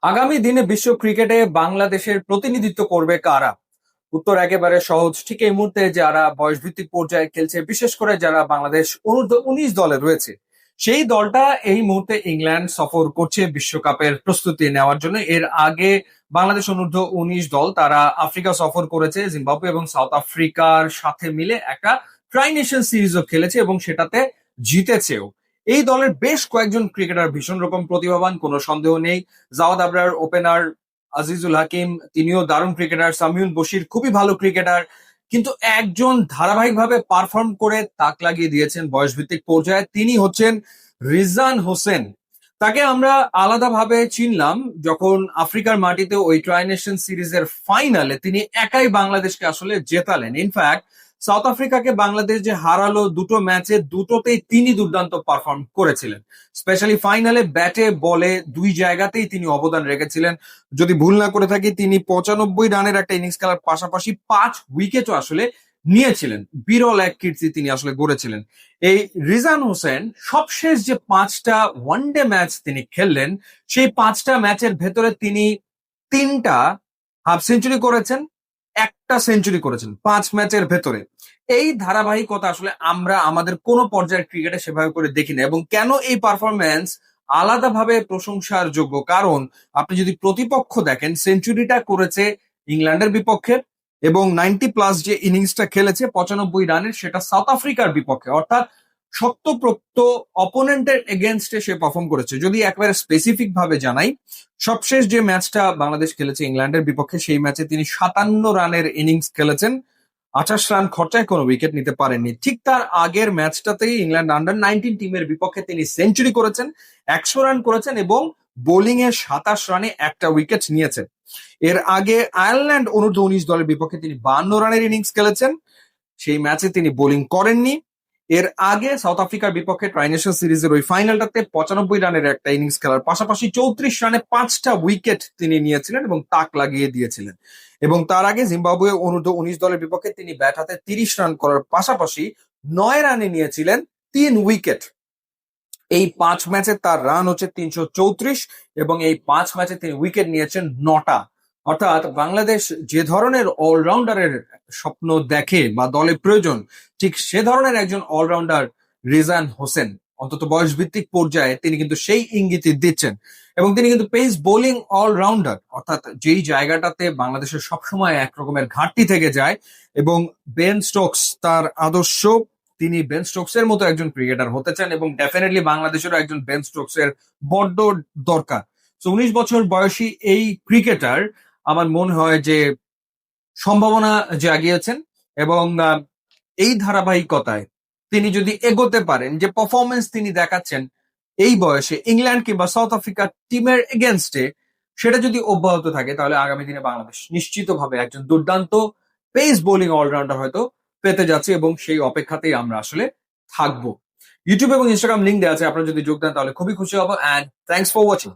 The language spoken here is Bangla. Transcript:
আগামী দিনে বিশ্ব ক্রিকেটে বাংলাদেশের প্রতিনিধিত্ব করবে কারা? উত্তর একেবারে সহজ। ঠিক এই মুহূর্তে যারা বয়সভিত্তিক পর্যায়ে খেলছে, বিশেষ করে যারা বাংলাদেশ অনূর্ধ্ব 19 দলে রয়েছে, সেই দলটা এই মুহূর্তে ইংল্যান্ড সফর করছে বিশ্বকাপের প্রস্তুতি নেওয়ার জন্য। এর আগে বাংলাদেশ অনূর্ধ্ব 19 দল তারা আফ্রিকা সফর করেছে, জিম্বাবুয়ে এবং সাউথ আফ্রিকার সাথে মিলে একটা ট্রাই নেশন সিরিজও খেলেছে এবং সেটাতে জিতেছেও। এই দলের বেশ কয়েকজন ক্রিকেটার ভীষণ রকম প্রতিভাবান, কোনো সন্দেহ নেই। জাওয়াদ আবরার ওপেনার, আজিজুল হাকিম তিনিও দারুণ ক্রিকেটার, সামিউল বশির খুবই ভালো ক্রিকেটার। কিন্তু একজন ধারাবাহিকভাবে পারফর্ম করে তাক লাগিয়ে দিয়েছেন বয়সভিত্তিক পর্যায়ে, তিনি হচ্ছেন রিজান হোসেন। তাকে আমরা আলাদাভাবে চিনলাম যখন আফ্রিকার মাটিতে ওই ট্রাই নেশন সিরিজের ফাইনালে তিনি একাই বাংলাদেশকে আসলে জেতালেন। ইনফ্যাক্ট সাউথ আফ্রিকাকে বাংলাদেশ যে হারালো দুটো ম্যাচে, দুটোতেই তিনি দুর্দান্ত পারফর্ম করেছিলেন। স্পেশালি ফাইনালে ব্যাটে বলে দুই জায়গাতেই তিনি অবদান রেখেছিলেন। যদি ভুল না করে থাকি, তিনি 95 রানের একটা ইনিংস খেলার পাশাপাশি 5 উইকেটও আসলে নিয়েছিলেন। বিরল এক কীর্তি তিনি আসলে গড়েছিলেন। এই রিজান হোসেন সবশেষ যে 5টা ওয়ানডে ম্যাচ তিনি খেললেন, সেই 5টা ম্যাচের ভেতরে তিনি 3টা হাফ সেঞ্চুরি করেছেন, একটা সেঞ্চুরি করেছেন 5 ম্যাচের ভেতরে। এই ধারাবাহিকতা আসলে আমরা আমাদের কোনো পর্যায়ের ক্রিকেটে সেভাবে করে দেখি না। এবং কেন এই পারফরমেন্স আলাদাভাবে প্রশংসার যোগ্য, কারণ আপনি যদি প্রতিপক্ষ দেখেন, সেঞ্চুরিটা করেছে ইংল্যান্ডের বিপক্ষে এবং 90+ যে ইনিংসটা খেলেছে 95 রানের, সেটা সাউথ আফ্রিকার বিপক্ষে, অর্থাৎ শক্তপোক্ত অপোনেন্টের এগেনস্টে সে পারফর্ম করেছে। যদি একেবারে স্পেসিফিক ভাবে জানাই, সবশেষ যে ম্যাচটা বাংলাদেশ খেলেছে ইংল্যান্ডের বিপক্ষে, সেই ম্যাচে তিনি 57 রানের ইনিংস খেলেছেন, 28 রান খরচায় কোনো উইকেট নিতে পারেননি। ঠিক তার আগের ম্যাচটাতেই ইংল্যান্ড আন্ডার 19 টিমের বিপক্ষে তিনি সেঞ্চুরি করেছেন, 100 রান করেছেন এবং বোলিং এ 27 রানে একটা উইকেট নিয়েছেন। এর আগে আয়ারল্যান্ড অনূর্ধ্ব 19 দলের বিপক্ষে তিনি 52 রানের ইনিংস খেলেছেন, সেই ম্যাচে তিনি বোলিং করেননি। এর আগে সাউথ আফ্রিকার বিপক্ষে ট্রাই নেশন সিরিজের ওই ফাইনালটাতে 95 রানের একটা ইনিংস খেলার পাশাপাশি 34 রানে 5টা উইকেট তিনি নিয়েছিলেন এবং তাক লাগিয়ে দিয়েছিলেন। এবং তার আগে জিম্বাবুয়ে অনূর্ধ্ব 19 দলের বিপক্ষে তিনি ব্যাট হাতে 30 রান করার পাশাপাশি 9 রানে নিয়েছিলেন 3 উইকেট। এই 5 ম্যাচে তার রান হচ্ছে 334 এবং এই 5 ম্যাচে তিনি উইকেট নিয়েছেন 9টা। অর্থাৎ বাংলাদেশ যে ধরনের অলরাউন্ডারের স্বপ্ন দেখে বা দলে প্রয়োজন, ঠিক সে ধরনের একজন অলরাউন্ডার রিজান হোসেন। অন্তত বয়স ভিত্তিক পর্যায়ে তিনি কিন্তু সেই ইঙ্গিতই দিচ্ছেন। এবং তিনি কিন্তু পেস বোলিং অলরাউন্ডার, অর্থাৎ যেই জায়গাটাতে বাংলাদেশের সবসময় একরকমের ঘাটতি থেকে যায় এবং বেন স্টোকস তার আদর্শ, তিনি বেন স্টোকস এর মতো একজন ক্রিকেটার হতে চান এবং ডেফিনেটলি বাংলাদেশেরও একজন বেন স্টোকস এর বড্ড দরকার। তো 19 বছর বয়সী এই ক্রিকেটার আমার মনে হয় যে সম্ভাবনা জাগিয়েছেন এবং এই ধারাবাহিকতায় তিনি যদি এগোতে পারেন, যে পারফরমেন্স তিনি দেখাচ্ছেন এই বয়সে ইংল্যান্ড কিংবা সাউথ আফ্রিকা টিমের এগেনস্টে, সেটা যদি অব্যাহত থাকে, তাহলে আগামী দিনে বাংলাদেশ নিশ্চিতভাবে একজন দুর্দান্ত পেস বোলিং অলরাউন্ডার হয়তো পেতে যাচ্ছে এবং সেই অপেক্ষাতেই আমরা আসলে থাকবো। ইউটিউব এবং ইনস্টাগ্রাম লিঙ্ক দেওয়া আছে, আপনারা যদি যোগ দেন তাহলে খুবই খুশি হবো। And thanks for watching.